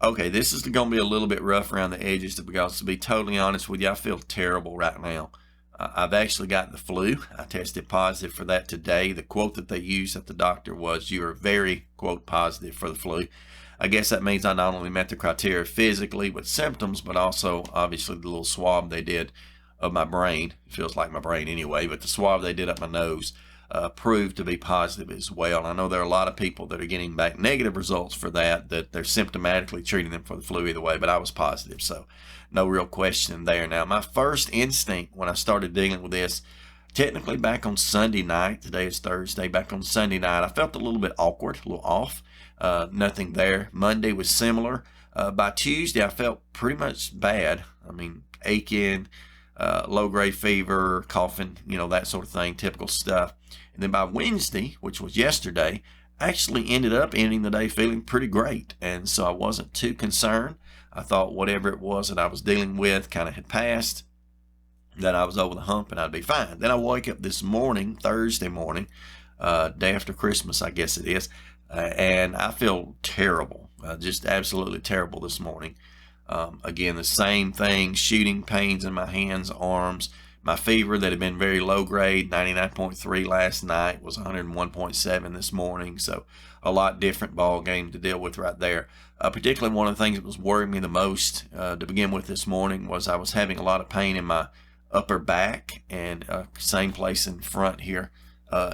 Okay, this is going to be a little bit rough around the edges because, to be totally honest with you, I feel terrible right now. I've actually got the flu. I tested positive for that today. The quote that they used at the doctor was, "You are very, quote, positive for the flu." I guess that means I not only met the criteria physically with symptoms, but also obviously the little swab they did of my brain. It feels like my brain anyway, but the swab they did up my nose proved to be positive as well. And I know there are a lot of people that are getting back negative results for that they're symptomatically treating them for the flu either way, but I was positive, so no real question there. Now, my first instinct when I started dealing with this, technically back on Sunday night, today is Thursday, back on Sunday night, I felt a little bit awkward, a little off. Nothing there. Monday was similar. By Tuesday, I felt pretty much bad. I mean, aching, low-grade fever, coughing, that sort of thing, typical stuff. And then by Wednesday, which was yesterday, I actually ended up ending the day feeling pretty great. And so I wasn't too concerned. I thought whatever it was that I was dealing with kind of had passed, that I was over the hump and I'd be fine. Then I wake up this morning, Thursday morning, day after Christmas, I guess it is, and I feel terrible, just absolutely terrible this morning. Again, the same thing, shooting pains in my hands, arms. My fever that had been very low grade, 99.3 last night, was 101.7 this morning. So a lot different ball game to deal with right there. Particularly one of the things that was worrying me the most to begin with this morning was I was having a lot of pain in my upper back and same place in front here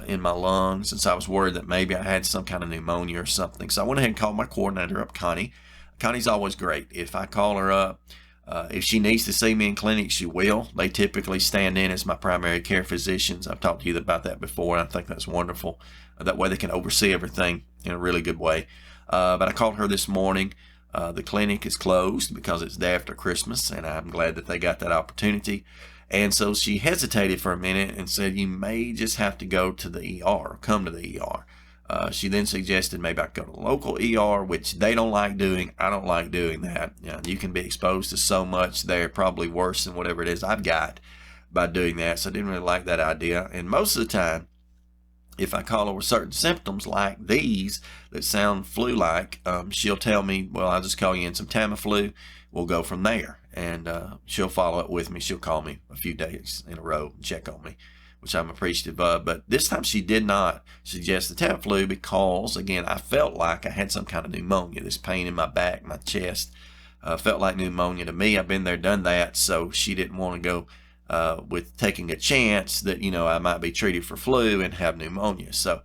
in my lungs. And so I was worried that maybe I had some kind of pneumonia or something. So I went ahead and called my coordinator up, Connie. Connie's always great. If I call her up, if she needs to see me in clinic, she will. They typically stand in as my primary care physicians. I've talked to you about that before, and I think that's wonderful. That way they can oversee everything in a really good way. But I called her this morning. The clinic is closed because it's day after Christmas, and I'm glad that they got that opportunity. And so she hesitated for a minute and said, "You may just have to go to the ER, come to the ER." She then suggested maybe I could go to the local ER, which they don't like doing. I don't like doing that. You can be exposed to so much there, probably worse than whatever it is I've got by doing that. So I didn't really like that idea. And most of the time, if I call her with certain symptoms like these that sound flu-like, she'll tell me, "Well, I'll just call you in some Tamiflu. We'll go from there." And she'll follow up with me. She'll call me a few days in a row and check on me, which I'm appreciative of. But this time she did not suggest the Tamiflu because, again, I felt like I had some kind of pneumonia. This pain in my back, my chest, felt like pneumonia to me. I've been there, done that, so she didn't want to go with taking a chance that, I might be treated for flu and have pneumonia. So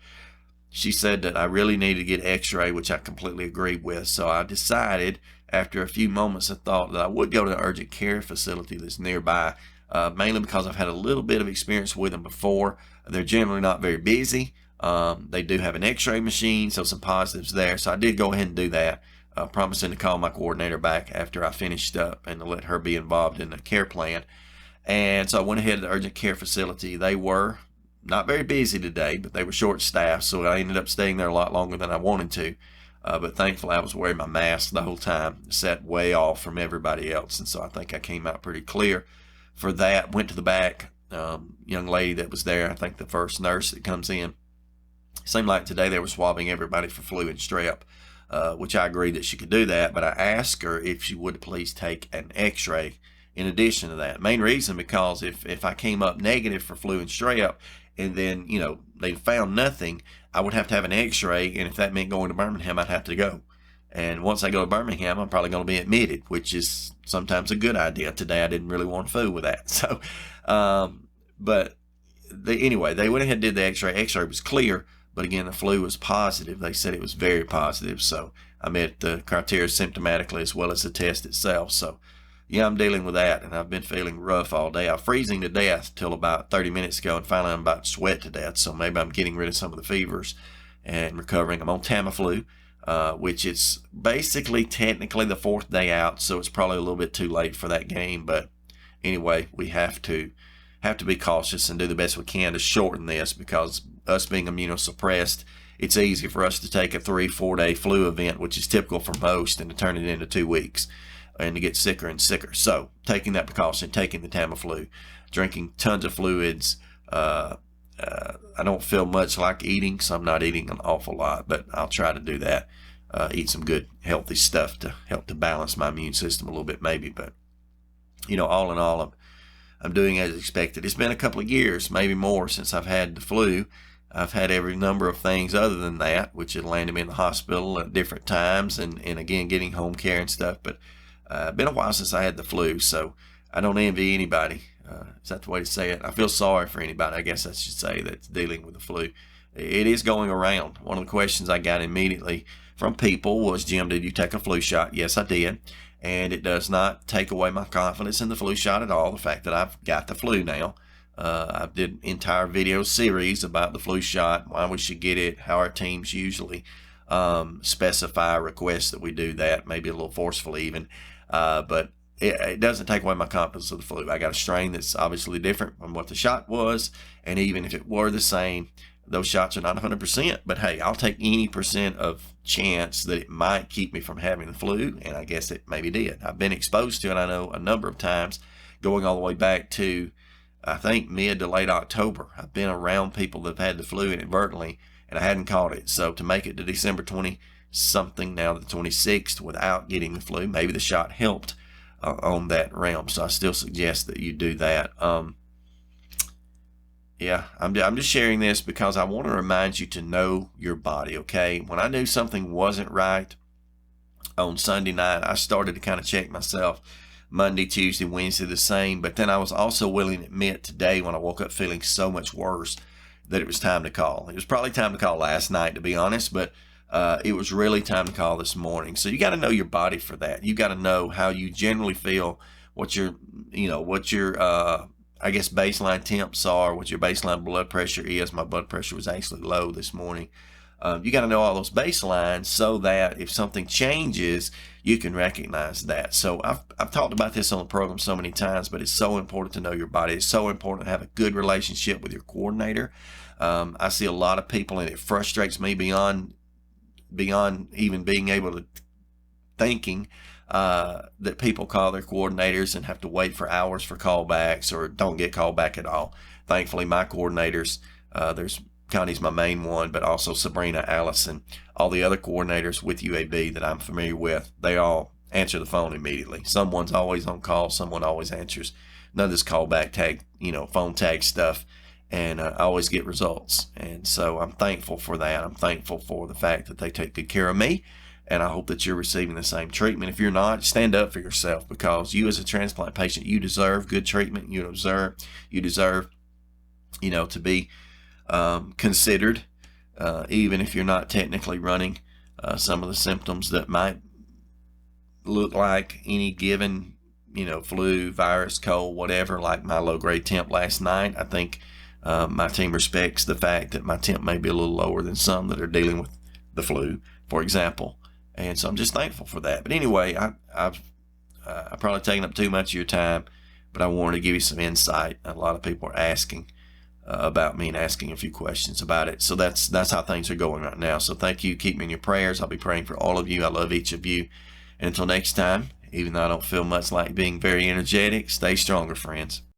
she said that I really needed to get x-ray, which I completely agreed with. So I decided, after a few moments of thought, that I would go to an urgent care facility that's nearby, mainly because I've had a little bit of experience with them before. They're generally not very busy. They do have an x-ray machine, so some positives there. So I did go ahead and do that, promising to call my coordinator back after I finished up and to let her be involved in the care plan. And so I went ahead to the urgent care facility. They were not very busy today, but they were short-staffed, so I ended up staying there a lot longer than I wanted to. But thankfully, I was wearing my mask the whole time, sat way off from everybody else, and so I think I came out pretty clear for that. Went to the back, young lady that was there, I think the first nurse that comes in. Seemed like today they were swabbing everybody for flu and strep, which I agreed that she could do that, but I asked her if she would please take an x-ray in addition to that. Main reason because if I came up negative for flu and strep, and then, they found nothing, I would have to have an x-ray, and if that meant going to Birmingham, I'd have to go. And once I go to Birmingham, I'm probably going to be admitted, which is sometimes a good idea. Today, I didn't really want to fool with that. So, anyway, they went ahead and did the x-ray. X-ray was clear, but again, the flu was positive. They said it was very positive. So I met the criteria symptomatically as well as the test itself. So yeah, I'm dealing with that, and I've been feeling rough all day. I'm freezing to death till about 30 minutes ago, and finally I'm about to sweat to death. So maybe I'm getting rid of some of the fevers and recovering. I'm on Tamiflu, which is basically technically the 4th day out, so it's probably a little bit too late for that game. But anyway, we have to be cautious and do the best we can to shorten this, because us being immunosuppressed, it's easy for us to take a 3-4 day flu event, which is typical for most, and to turn it into 2 weeks and to get sicker and sicker. So taking that precaution, taking the Tamiflu, drinking tons of fluids. I don't feel much like eating, so I'm not eating an awful lot, but I'll try to do that. eat some good healthy stuff to help to balance my immune system a little bit maybe. But all in all, I'm doing as expected. It's been a couple of years, maybe more, since I've had the flu. I've had every number of things other than that, which had landed me in the hospital at different times and again, getting home care and stuff. But been a while since I had the flu, so I don't envy anybody. Is that the way to say it? I feel sorry for anybody, I guess I should say, that's dealing with the flu. It is going around. One of the questions I got immediately from people was, Jim, did you take a flu shot? Yes, I did. And it does not take away my confidence in the flu shot at all, the fact that I've got the flu now. I did an entire video series about the flu shot, why we should get it, how our teams usually specify requests that we do that, maybe a little forcefully even. But it doesn't take away my confidence of the flu. I got a strain that's obviously different from what the shot was, and even if it were the same, those shots are not 100%, but hey, I'll take any percent of chance that it might keep me from having the flu, and I guess it maybe did. I've been exposed to it, I know, a number of times, going all the way back to, I think, mid to late October. I've been around people that have had the flu inadvertently, and I hadn't caught it. So to make it to December 20-something, now the 26th, without getting the flu, maybe the shot helped on that realm. So I still suggest that you do that. Yeah, I'm just sharing this because I want to remind you to know your body, okay? When I knew something wasn't right on Sunday night, I started to kind of check myself. Monday, Tuesday, Wednesday, the same. But then I was also willing to admit today, when I woke up feeling so much worse, that it was time to call. It was probably time to call last night, to be honest, but it was really time to call this morning. So you got to know your body for that. You got to know how you generally feel, what your I guess baseline temps are, what your baseline blood pressure is. My blood pressure was actually low this morning. You got to know all those baselines so that if something changes, you can recognize that. So I've talked about this on the program so many times, but it's so important to know your body. It's so important to have a good relationship with your coordinator. I see a lot of people, and it frustrates me beyond even being able to thinking, that people call their coordinators and have to wait for hours for callbacks or don't get called back at all. Thankfully, my coordinators, there's Connie's my main one, but also Sabrina, Allison, all the other coordinators with UAB that I'm familiar with, they all answer the phone immediately. Someone's always on call. Someone always answers. None of this callback tag, phone tag stuff, and I always get results. And so I'm thankful for that. I'm thankful for the fact that they take good care of me, and I hope that you're receiving the same treatment. If you're not, stand up for yourself, because you as a transplant patient, you deserve good treatment. You deserve, to be considered, even if you're not technically running some of the symptoms that might look like any given, flu, virus, cold, whatever, like my low-grade temp last night. I think my team respects the fact that my temp may be a little lower than some that are dealing with the flu, for example. And so I'm just thankful for that. But anyway, I've probably taken up too much of your time, but I wanted to give you some insight. A lot of people are asking about me and asking a few questions about it. So that's how things are going right now. So thank you. Keep me in your prayers. I'll be praying for all of you. I love each of you. And until next time, even though I don't feel much like being very energetic, stay stronger, friends.